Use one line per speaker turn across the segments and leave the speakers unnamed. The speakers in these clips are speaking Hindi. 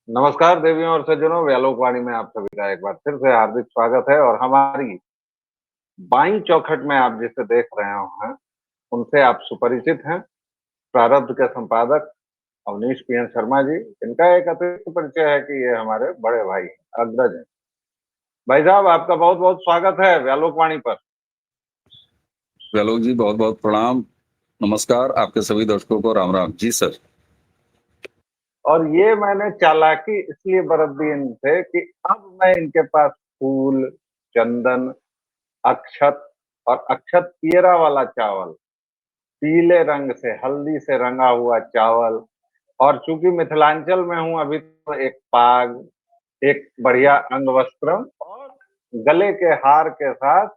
नमस्कार देवियों और सज्जनों, व्यालोकवाणी में आप सभी का एक बार फिर से हार्दिक स्वागत है। और हमारी बाईं चौखट में आप जिसे देख रहे हैं उनसे आप सुपरिचित हैं। प्रारब्ध के संपादक अवनीश पीएन शर्मा जी। इनका एक अतिरिक्त परिचय है कि ये हमारे बड़े भाई हैं, अग्रज हैं। भाई साहब, आपका बहुत बहुत स्वागत है व्यालोकवाणी पर।
व्यालोक जी, बहुत बहुत प्रणाम। नमस्कार आपके सभी दर्शकों को, राम राम जी सर।
और ये मैंने चालाकी इसलिए बरत दी इनसे कि अब मैं इनके पास फूल, चंदन, अक्षत और अक्षत पियरा वाला चावल, पीले रंग से हल्दी से रंगा हुआ चावल, और चूंकि मिथिलांचल में हूं अभी, तो एक पाग, एक बढ़िया अंग वस्त्रम और गले के हार के साथ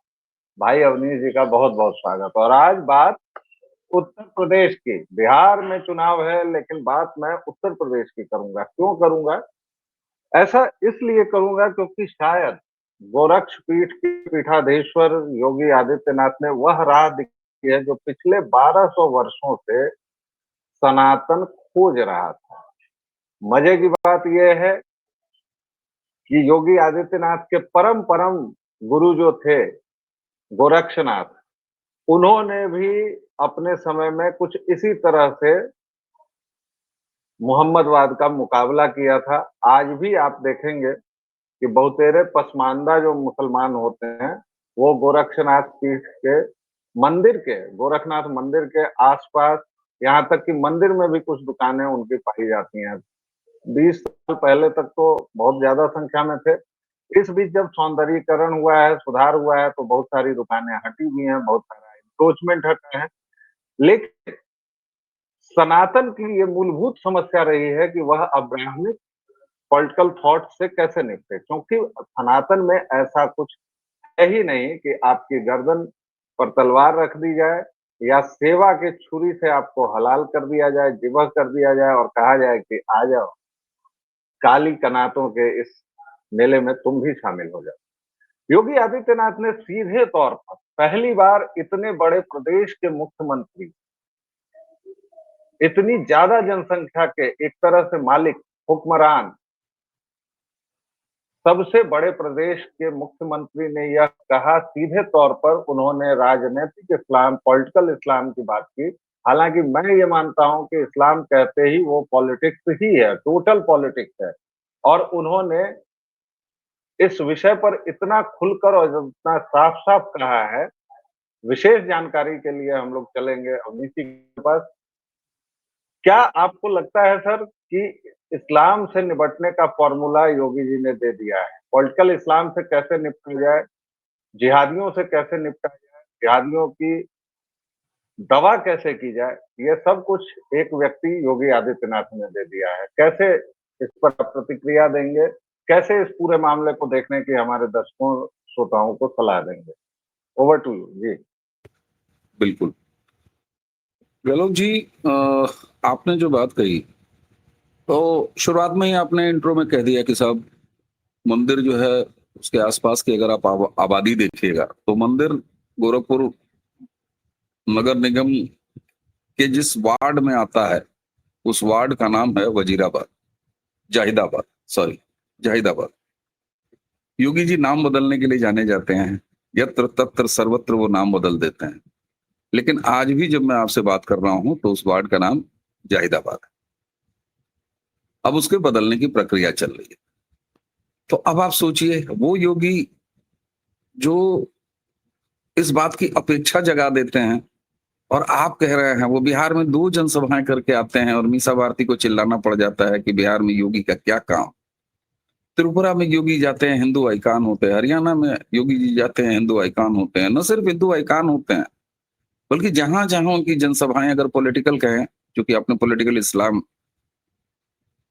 भाई अवनीश जी का बहुत बहुत स्वागत। और आज बात उत्तर प्रदेश की। बिहार में चुनाव है, लेकिन बात मैं उत्तर प्रदेश की करूंगा। क्यों करूंगा? ऐसा इसलिए करूंगा क्योंकि शायद गोरक्ष पीठ के पीठाधीश्वर योगी आदित्यनाथ ने वह राह दिखाई है जो पिछले 1200 वर्षों से सनातन खोज रहा था। मजे की बात यह है कि योगी आदित्यनाथ के परम परम गुरु जो थे गोरक्षनाथ, उन्होंने भी अपने समय में कुछ इसी तरह से मोहम्मदवाद का मुकाबला किया था। आज भी आप देखेंगे कि बहुतेरे पसमानदा जो मुसलमान होते हैं वो गोरक्षनाथ पीठ के मंदिर के, गोरखनाथ मंदिर के आसपास, यहाँ तक कि मंदिर में भी कुछ दुकानें उनकी पाई जाती हैं। 20 साल पहले तक तो बहुत ज्यादा संख्या में थे। इस बीच जब सौंदर्यीकरण हुआ है, सुधार हुआ है, तो बहुत सारी दुकानें हटी भी हैं, बहुत सारा इंक्रोचमेंट हटा है। लेकिन सनातन की ये मूलभूत समस्या रही है कि वह अब्राह्मिक पॉलिटिकल थॉट से कैसे निपटे, क्योंकि सनातन में ऐसा कुछ है ही नहीं कि आपकी गर्दन पर तलवार रख दी जाए या सेवा के छुरी से आपको हलाल कर दिया जाए, जिबह कर दिया जाए और कहा जाए कि आ जाओ, काली कनातों के इस मेले में तुम भी शामिल हो जाओ। योगी आदित्यनाथ ने सीधे तौर पर पहली बार इतने बड़े प्रदेश के मुख्यमंत्री, इतनी ज्यादा जनसंख्या के एक तरह से मालिक, हुक्मरान, सबसे बड़े प्रदेश के मुख्यमंत्री ने यह कहा सीधे तौर पर। उन्होंने राजनीतिक इस्लाम, पॉलिटिकल इस्लाम की बात की। हालांकि मैं ये मानता हूं कि इस्लाम कहते ही वो पॉलिटिक्स ही है, टोटल पॉलिटिक्स है। और उन्होंने इस विषय पर इतना खुलकर और इतना साफ साफ कहा है। विशेष जानकारी के लिए हम लोग चलेंगे अवनीश जी के पास। क्या आपको लगता है सर कि इस्लाम से निपटने का फॉर्मूला योगी जी ने दे दिया है? पॉलिटिकल इस्लाम से कैसे निपटा जाए, जिहादियों से कैसे निपटा जाए, जिहादियों की दवा कैसे की जाए, ये सब कुछ एक व्यक्ति योगी आदित्यनाथ ने दे दिया है। कैसे इस पर आप प्रतिक्रिया देंगे? कैसे इस पूरे मामले को देखने की हमारे दर्शकों श्रोताओं को सलाह देंगे? ओवर टू यू जी।
बिल्कुल व्यालोक जी, आपने जो बात कही, तो शुरुआत में ही आपने इंट्रो में कह दिया कि साहब, मंदिर जो है उसके आसपास की अगर आप आबादी देखिएगा तो मंदिर गोरखपुर नगर निगम के जिस वार्ड में आता है उस वार्ड का नाम है वजीराबाद, जाहिदाबाद, सॉरी, जाहिदाबाद। योगी जी नाम बदलने के लिए जाने जाते हैं, यत्र तत्र सर्वत्र वो नाम बदल देते हैं। लेकिन आज भी जब मैं आपसे बात कर रहा हूं तो उस वार्ड का नाम जाहिदाबाद है। अब उसके बदलने की प्रक्रिया चल रही है। तो अब आप सोचिए, वो योगी जो इस बात की अपेक्षा जगा देते हैं, और आप कह रहे हैं, वो बिहार में 2 जनसभाएं करके आते हैं और मीसा भारती को चिल्लाना पड़ जाता है कि बिहार में योगी का क्या काम। त्रिपुरा में योगी जाते हैं, हिंदू आइकान होते हैं। हरियाणा में योगी जी जाते हैं, हिंदू आइकान होते हैं। न सिर्फ हिंदू आइकान होते हैं, बल्कि जहां जहां उनकी जनसभाएं अगर पॉलिटिकल कहें, क्योंकि आपने पॉलिटिकल इस्लाम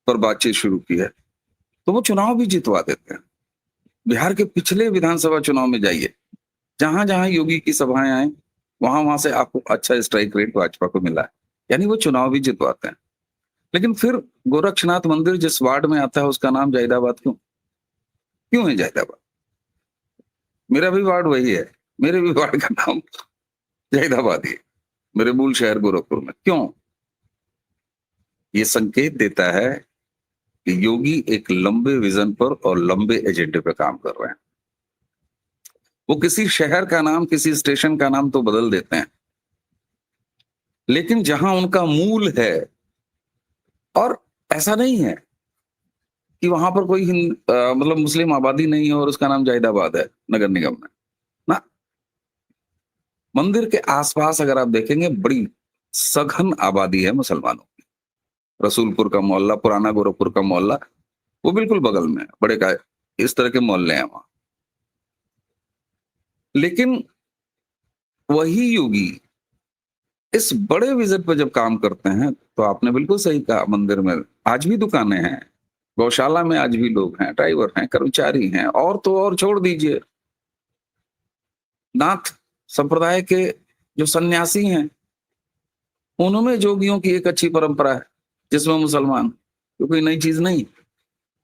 पर बातचीत शुरू की है, तो वो चुनाव भी जितवा देते हैं। बिहार के पिछले विधानसभा चुनाव में जाइए, जहां जहां योगी की सभाएं आए, वहां वहां से आपको अच्छा स्ट्राइक रेट भाजपा को मिला है। यानी वो चुनाव भी जितवाते हैं। लेकिन फिर गोरक्षनाथ मंदिर जिस वार्ड में आता है उसका नाम जाहिदाबाद क्यों? क्यों है जाहिदाबाद? मेरा भी वार्ड वही है, मेरे भी वार्ड का नाम जाहिदाबाद ही है, मेरे मूल शहर गोरखपुर में। क्यों? ये संकेत देता है कि योगी एक लंबे विजन पर और लंबे एजेंडे पे काम कर रहे हैं। वो किसी शहर का नाम, किसी स्टेशन का नाम तो बदल देते हैं, लेकिन जहां उनका मूल है, और ऐसा नहीं है कि वहां पर कोई मतलब मुस्लिम आबादी नहीं है और उसका नाम जाहिदाबाद है नगर निगम में ना। मंदिर के आसपास अगर आप देखेंगे, बड़ी सघन आबादी है मुसलमानों की। रसूलपुर का मोहल्ला, पुराना गोरखपुर का मोहल्ला, वो बिल्कुल बगल में है, बड़े का इस तरह के मोहल्ले हैं वहां। लेकिन वही योगी इस बड़े विजन पर जब काम करते हैं, तो आपने बिल्कुल सही कहा, मंदिर में आज भी दुकानें हैं, गौशाला में आज भी लोग हैं, ड्राइवर हैं, कर्मचारी हैं, और तो और छोड़ दीजिए, नाथ संप्रदाय के जो सन्यासी हैं, उनमें जोगियों की एक अच्छी परंपरा है, जिसमें मुसलमान, तो कोई नई चीज नहीं।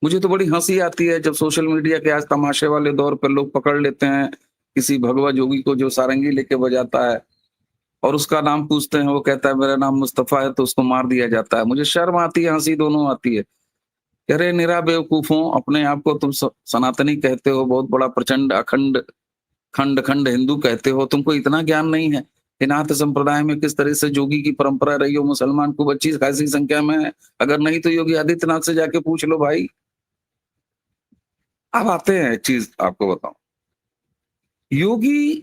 मुझे तो बड़ी हंसी आती है जब सोशल मीडिया के आज तमाशे वाले दौर पर लोग पकड़ लेते हैं किसी भगवा जोगी को जो सारंगी लेके बजाता है, और उसका नाम पूछते हैं, वो कहता है मेरा नाम मुस्तफा है, तो उसको मार दिया जाता है। मुझे शर्म आती है, हंसी दोनों आती है। कह रहे निरा बेवकूफों, अपने आप को तुम सनातनी कहते हो, बहुत बड़ा प्रचंड अखंड खंड खंड हिंदू कहते हो, तुमको इतना ज्ञान नहीं है कि नाथ संप्रदाय में किस तरह से जोगी की परंपरा रही हो, मुसलमान खूब अच्छी खासी संख्या में है, अगर नहीं तो योगी आदित्यनाथ से जाके पूछ लो भाई। अब आते हैं, एक चीज आपको बताऊं, योगी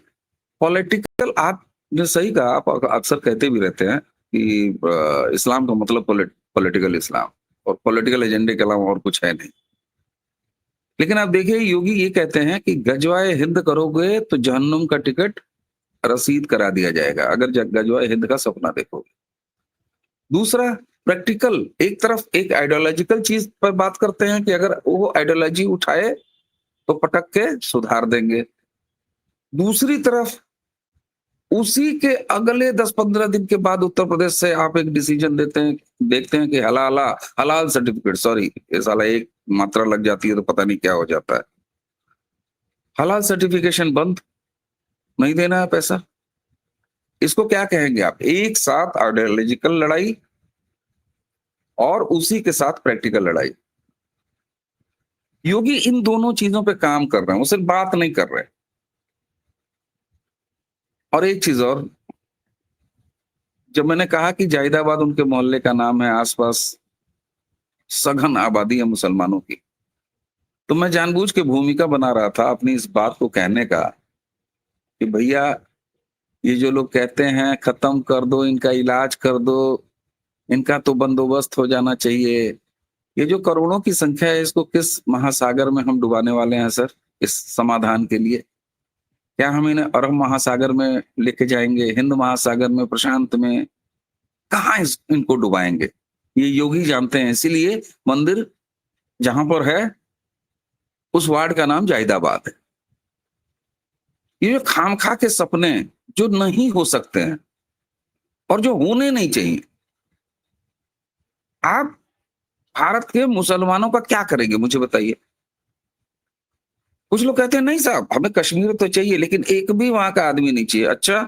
पॉलिटिकल, आपने सही कहा, आप अक्सर कहते भी रहते हैं कि इस्लाम का मतलब पॉलिटिकल इस्लाम, और पॉलिटिकल एजेंडे के अलावा और कुछ है नहीं। लेकिन आप देखिए, योगी ये कहते हैं कि गजवाए हिंद करोगे तो जहन्नुम का टिकट रसीद करा दिया जाएगा, अगर गजवाए हिंद का सपना देखोगे। दूसरा, प्रैक्टिकल, एक तरफ एक आइडियोलॉजिकल चीज पर बात करते हैं कि अगर वो आइडियोलॉजी उठाए तो पटक के सुधार देंगे। दूसरी तरफ उसी के अगले 10-15 दिन के बाद उत्तर प्रदेश से आप एक डिसीजन देते हैं, देखते हैं कि हलाला हलाल सर्टिफिकेट, सॉरी ये साला एक मात्रा लग जाती है तो पता नहीं क्या हो जाता है, हलाल सर्टिफिकेशन बंद, नहीं देना है पैसा। इसको क्या कहेंगे आप? एक साथ आइडियोलॉजिकल लड़ाई और उसी के साथ प्रैक्टिकल लड़ाई। योगी इन दोनों चीजों पे काम कर रहे हैं, वो सिर्फ बात नहीं कर रहे। और एक चीज और, जब मैंने कहा कि जाहिदाबाद उनके मोहल्ले का नाम है, आसपास सघन आबादी है मुसलमानों की, तो मैं जानबूझ के भूमिका बना रहा था अपनी इस बात को कहने का कि भैया, ये जो लोग कहते हैं खत्म कर दो, इनका इलाज कर दो, इनका तो बंदोबस्त हो जाना चाहिए, ये जो करोड़ों की संख्या है, इसको किस महासागर में हम डुबाने वाले हैं सर? इस समाधान के लिए क्या हम इन्हें अरब महासागर में लेके जाएंगे, हिंद महासागर में, प्रशांत में? कहाँ इनको डुबाएंगे? ये योगी जानते हैं, इसीलिए मंदिर जहां पर है उस वार्ड का नाम जाहिदाबाद है। ये जो खामखा के सपने जो नहीं हो सकते हैं और जो होने नहीं चाहिए, आप भारत के मुसलमानों का क्या करेंगे मुझे बताइए? कुछ लोग कहते हैं नहीं साहब, हमें कश्मीर तो चाहिए लेकिन एक भी वहां का आदमी नहीं चाहिए। अच्छा,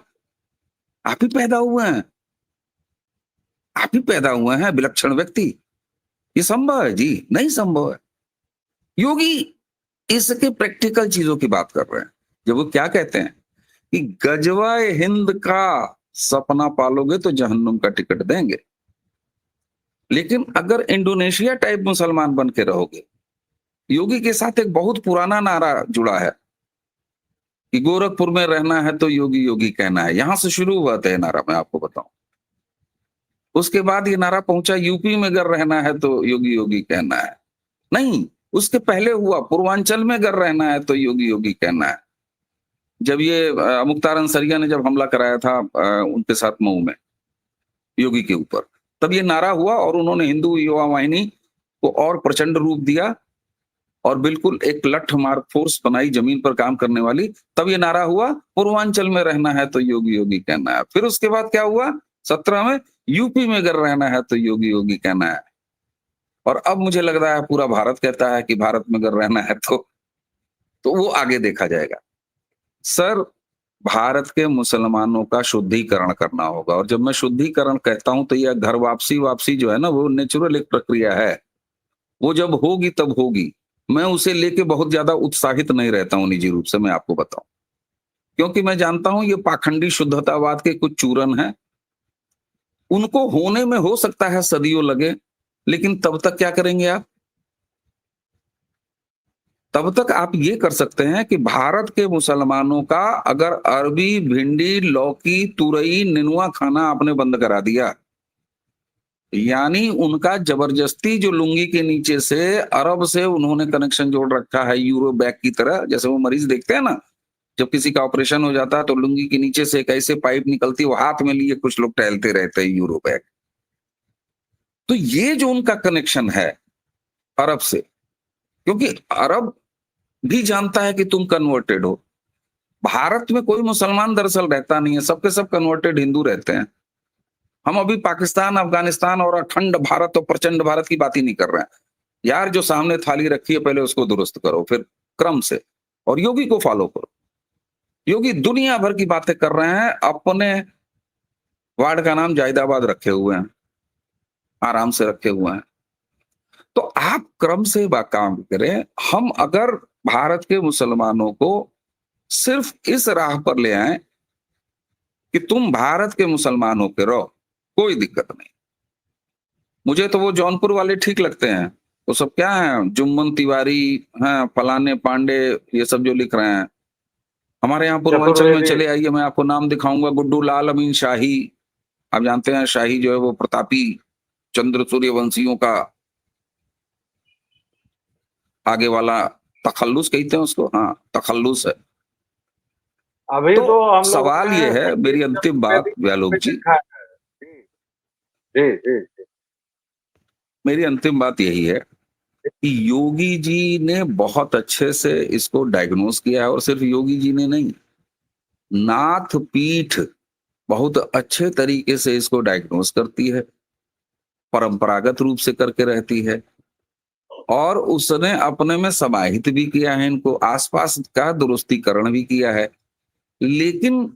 आप ही पैदा हुए हैं, आप ही पैदा हुए हैं विलक्षण व्यक्ति, ये संभव है जी? नहीं संभव है। योगी इसके प्रैक्टिकल चीजों की बात कर रहे हैं, जब वो क्या कहते हैं कि गजवाए हिंद का सपना पालोगे तो जहन्नुम का टिकट देंगे, लेकिन अगर इंडोनेशिया टाइप मुसलमान बन के रहोगे। योगी के साथ एक बहुत पुराना नारा जुड़ा है कि गोरखपुर में रहना है तो योगी योगी कहना है, यहां से शुरू हुआ था ये नारा, मैं आपको बताऊं। उसके बाद ये नारा पहुंचा यूपी में अगर रहना है तो योगी योगी कहना है, नहीं, उसके पहले हुआ पूर्वांचल में अगर रहना है तो योगी योगी कहना है। जब ये मुख्तार अंसरिया ने जब हमला कराया था उनके साथ मऊ में योगी के ऊपर, तब ये नारा हुआ और उन्होंने हिंदू युवा वाहिनी को और प्रचंड रूप दिया और बिल्कुल एक लठ मार फोर्स बनाई जमीन पर काम करने वाली। तब ये नारा हुआ पूर्वांचल में रहना है तो योगी योगी कहना है। फिर उसके बाद क्या हुआ 17 में, यूपी में अगर रहना है तो योगी योगी कहना है। और अब मुझे लग रहा है पूरा भारत कहता है कि भारत में अगर रहना है तो वो आगे देखा जाएगा। सर, भारत के मुसलमानों का शुद्धिकरण करना होगा, और जब मैं शुद्धिकरण कहता हूं तो यह घर वापसी वापसी जो है ना, वो नेचुरल एक प्रक्रिया है। वो जब होगी तब होगी। मैं उसे लेके बहुत ज्यादा उत्साहित नहीं रहता हूँ निजी रूप से, मैं आपको बताऊं, क्योंकि मैं जानता हूं ये पाखंडी शुद्धतावाद के कुछ चूरन हैं। उनको होने में हो सकता है सदियों लगे, लेकिन तब तक क्या करेंगे आप? तब तक आप ये कर सकते हैं कि भारत के मुसलमानों का अगर अरबी, भिंडी, लौकी, तुरई, नेनुआ खाना आपने बंद करा दिया, यानी उनका जबरदस्ती जो लुंगी के नीचे से अरब से उन्होंने कनेक्शन जोड़ रखा है यूरो बैग की तरह, जैसे वो मरीज देखते हैं ना, जब किसी का ऑपरेशन हो जाता है तो लुंगी के नीचे से एक ऐसे पाइप निकलती है, वो हाथ में लिए कुछ लोग टहलते रहते हैं यूरो बैग। तो ये जो उनका कनेक्शन है अरब से, क्योंकि अरब भी जानता है कि तुम कन्वर्टेड हो। भारत में कोई मुसलमान दरअसल रहता नहीं है, सबके सब कन्वर्टेड हिंदू रहते हैं। हम अभी पाकिस्तान, अफगानिस्तान और अखंड भारत और प्रचंड भारत की बात ही नहीं कर रहे हैं। यार जो सामने थाली रखी है पहले उसको दुरुस्त करो, फिर क्रम से, और योगी को फॉलो करो। योगी दुनिया भर की बातें कर रहे हैं, अपने वार्ड का नाम जायदाबाद रखे हुए हैं, आराम से रखे हुए हैं। तो आप क्रम से काम करें। हम अगर भारत के मुसलमानों को सिर्फ इस राह पर ले आए कि तुम भारत के मुसलमान होके रहो, कोई दिक्कत नहीं। मुझे तो वो जौनपुर वाले ठीक लगते हैं। वो सब क्या है, जुम्मन तिवारी हैं, फलाने पांडे, ये सब जो लिख रहे हैं। हमारे यहाँ पूर्वांचल में
चतुर्वेदी।
चले आइए, मैं आपको नाम दिखाऊंगा, गुड्डू लाल अमीन शाही। आप जानते हैं शाही जो है वो प्रतापी चंद्र सूर्यवंशियों का आगे वाला तखल्लुस कहते हैं उसको, हाँ तखल्लुस है।
अभी
तो
तो हम लोगों
सवाल
ने
ये है,
संगीत
मेरी अंतिम बात
चतुर्वेदी
व्यालोक
भी
जी,
देखा है। जी जी जी जी।
मेरी अंतिम बात यही है कि योगी जी ने बहुत अच्छे से इसको डायग्नोस किया है, और सिर्फ योगी जी ने नहीं, नाथ पीठ बहुत अच्छे तरीके से इसको डायग्नोस करती है, परंपरागत रूप से करके रहती है, और उसने अपने में समाहित भी किया है इनको, आसपास का दुरुस्तीकरण भी किया है। लेकिन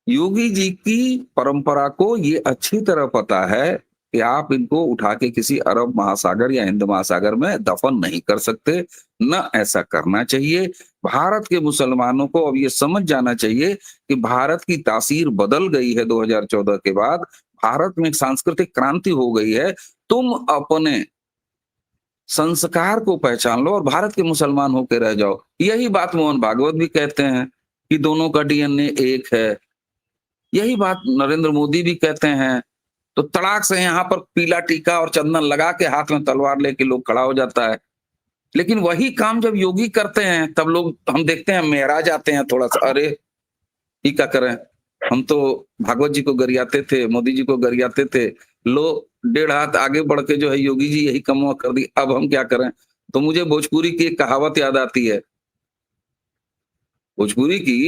योगी जी की परंपरा को ये अच्छी तरह पता है कि आप इनको उठा के किसी अरब महासागर या हिंद महासागर में दफन नहीं कर सकते, न ऐसा करना चाहिए। भारत के मुसलमानों को अब ये समझ जाना चाहिए कि भारत की तासीर बदल गई है 2014 के बाद। भारत में एक सांस्कृतिक क्रांति हो गई है। तुम अपने संस्कार को पहचान लो और भारत के मुसलमान होकर रह जाओ। यही बात मोहन भागवत भी कहते हैं कि दोनों का डीएनए एक है। यही बात नरेंद्र मोदी भी कहते हैं। तो तड़ाक से यहाँ पर पीला टीका और चंदन लगा के हाथ में तलवार लेके लोग खड़ा हो जाता है। लेकिन वही काम जब योगी करते हैं तब लोग, हम देखते हैं, मेरा जाते हैं थोड़ा सा, अरे ये क्या करें, हम तो भागवत जी को गरियाते थे, मोदी जी को गरियाते थे, लो 1.5 हाथ आगे बढ़ के जो है योगी जी यही कम कर दी, अब हम क्या करें। तो मुझे भोजपुरी की एक कहावत याद आती है, भोजपुरी की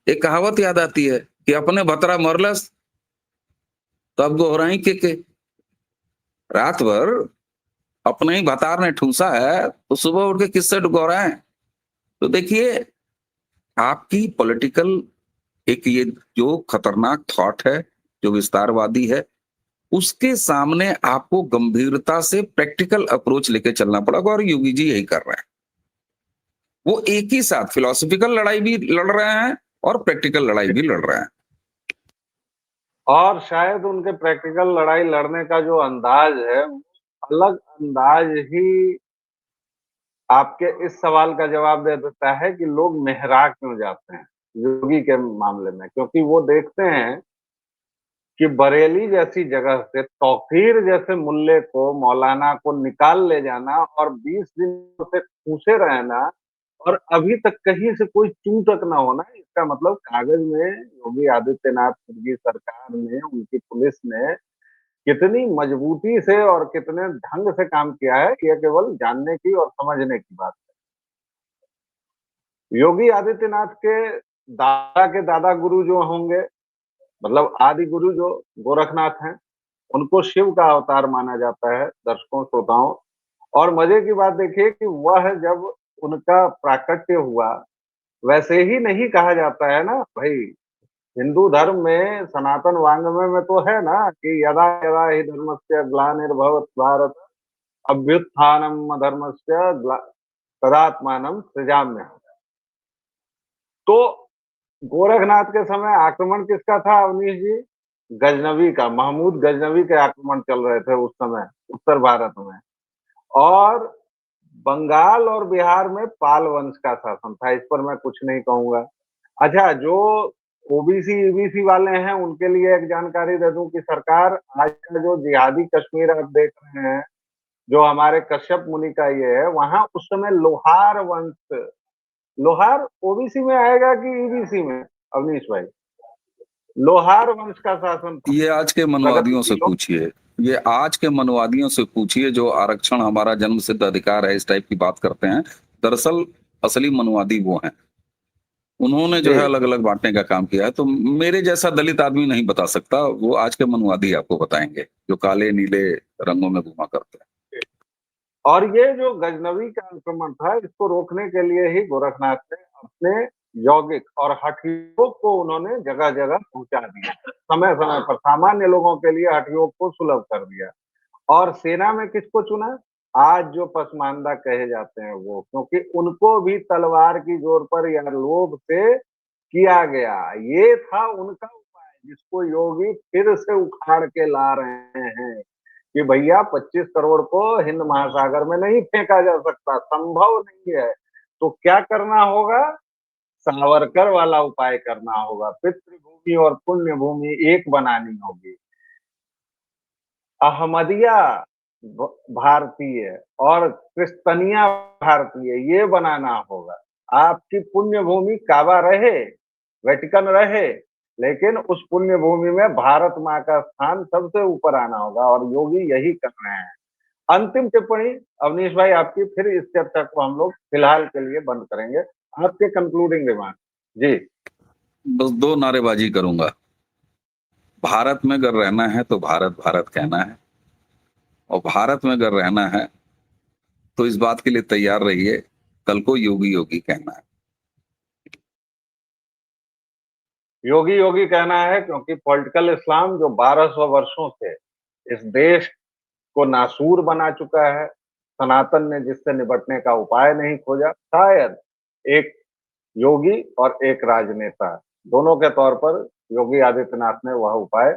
एक कहावत याद आती है कि अपने भतरा मरलस तब गोहराई के रात भर अपने ही भतार ने ठूसा है तो सुबह उठ के किससे गोहराए। तो देखिए, आपकी पॉलिटिकल एक ये जो खतरनाक थॉट है, जो विस्तारवादी है, उसके सामने आपको गंभीरता से प्रैक्टिकल अप्रोच लेके चलना पड़ेगा, और योगी जी यही कर रहे हैं। वो एक ही साथ फिलोसॉफिकल लड़ाई भी लड़ रहे हैं और प्रैक्टिकल लड़ाई भी लड़ रहे हैं।
और शायद उनके प्रैक्टिकल लड़ाई लड़ने का जो अंदाज है, वो अलग अंदाज ही आपके इस सवाल का जवाब दे देता है कि लोग मेहरा क्यों जाते हैं योगी के मामले में। क्योंकि वो देखते हैं कि बरेली जैसी जगह से तौकीर जैसे मुल्ले को, मौलाना को निकाल ले जाना और 20 दिन से ठूसे रहना, और अभी तक कहीं से कोई चू तक ना होना, इसका मतलब कागज में योगी आदित्यनाथ की सरकार ने, उनकी पुलिस ने कितनी मजबूती से और कितने ढंग से काम किया है, यह केवल जानने की और समझने की बात है। योगी आदित्यनाथ के दादा गुरु जो होंगे, मतलब आदि गुरु जो गोरखनाथ हैं, उनको शिव का अवतार माना जाता है दर्शकों श्रोताओं। और मजे की बात देखिए कि वह जब उनका प्राकट्य हुआ, वैसे ही नहीं कहा जाता है ना भाई। हिंदू धर्म में सनातन वांग्मय में तो है ना कि यदा यदा ही धर्मस्य ग्लानिर्भवति भारत अभ्युत्थानम अधर्मस्य तदात्मानं सृजाम्यहम्। तो गोरखनाथ के समय आक्रमण किसका था अवनीश जी? गजनवी का। महमूद गजनवी के आक्रमण चल रहे थे उस समय उत्तर भारत में, और बंगाल और बिहार में पाल वंश का शासन था। इस पर मैं कुछ नहीं कहूंगा। अच्छा, जो ओबीसी ईबीसी वाले हैं उनके लिए एक जानकारी दे दूं कि सरकार आज का जो जिहादी कश्मीर आप देख रहे हैं, जो हमारे कश्यप मुनि का ये है, वहां उस समय लोहार वंश, लोहार ओबीसी में आएगा कि ईबीसी में अवनीश भाई? लोहार वंश का शासन था।
ये आज के मनवादियों से
प्रगतिशीलों
पूछिए, ये आज के मनवादियों से पूछिए जो आरक्षण हमारा जन्म सिद्ध अधिकार है इस टाइप की बात करते हैं। दरअसल असली मनवादी वो हैं। उन्होंने जो है
जी।
अलग-अलग बाँटने का काम किया है, तो मेरे जैसा दलित आदमी नहीं बता सकता, वो आज के मनवादी आपको बताएँगे, जो काले-नीले रंगों में घुमा करते हैं।
और ये जो गजनवी का आक्रमण था, इसको रोकने के लिए ही गोरखनाथ ने अपने यौगिक और हठयोग को उन्होंने जगह-जगह पहुंचा दिया। समय-समय पर सामान्य लोगों के लिए हठयोग को सुलभ कर दिया। और सेना में किसको चुना? आज जो पसमानदा कहे जाते हैं वो, क्योंकि उनको भी तलवार की जोर पर या लोभ से किया गया। ये था उनका उपाय, जिसको योगी फिर से उखाड़ के ला रहे हैं कि भैया 25 करोड़ को हिंद महासागर में नहीं फेंका जा सकता, संभव नहीं है। तो क्या करना होगा? सावरकर वाला उपाय करना होगा। पितृभूमि और पुण्य भूमि एक बनानी होगी। अहमदिया भारतीय और क्रिस्तनिया भारतीय, ये बनाना होगा। आपकी पुण्य भूमि काबा रहे, वेटिकन रहे, लेकिन उस पुण्य भूमि में भारत माँ का स्थान सबसे ऊपर आना होगा, और योगी यही कर रहे हैं। अंतिम टिप्पणी अवनीश भाई आपकी, फिर इस चर्चा को हम लोग फिलहाल के लिए बंद करेंगे। आपके कंक्लूडिंग रिमार्क। जी।
बस 2 नारेबाज़ी करूँगा। भारत में अगर रहना है तो भारत, भारत कहना है, और भारत में अगर रहना है, तो इस बात के लिए तैयार रहिए, कल को योगी, योगी कहना है।
योगी योगी कहना है, क्योंकि पॉलिटिकल इस्लाम जो 1200 वर्षों से इस देश को नासूर बना चुका है, सनातन ने जिससे निपटने का उपाय नहीं खोजा, शायद एक योगी और एक राजनेता दोनों के तौर पर योगी आदित्यनाथ ने वह उपाय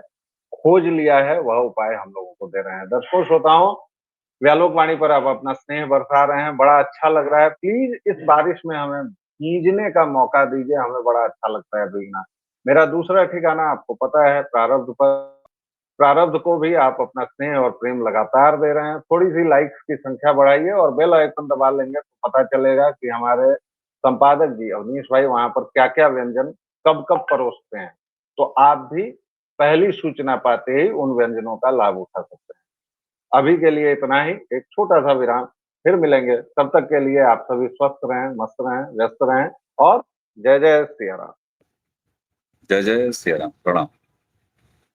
खोज लिया है। वह उपाय हम लोगों को दे रहे हैं। दर्शकों श्रोताओं, व्यालोक वाणी पर आप अपना स्नेह बरसा रहे हैं, बड़ा अच्छा लग रहा है। प्लीज इस बारिश में हमें भीगने का मौका दीजिए, हमें बड़ा अच्छा लगता है भीगना। मेरा दूसरा ठिकाना आपको पता है, प्रारब्ध पर। प्रारब्ध को भी आप अपना स्नेह और प्रेम लगातार दे रहे हैं। थोड़ी सी लाइक्स की संख्या बढ़ाइए और बेल आइकन दबा लेंगे तो पता चलेगा कि हमारे संपादक जी अवनीश भाई वहां पर क्या क्या व्यंजन कब कब परोसते हैं, तो आप भी पहली सूचना पाते ही उन व्यंजनों का लाभ उठा सकते हैं। अभी के लिए इतना ही, एक छोटा सा विराम, फिर मिलेंगे। तब तक के लिए आप सभी स्वस्थ रहें, मस्त रहें, व्यस्त रहें, और जय जय सिया राम।
जय जय सिया राम। प्रणाम।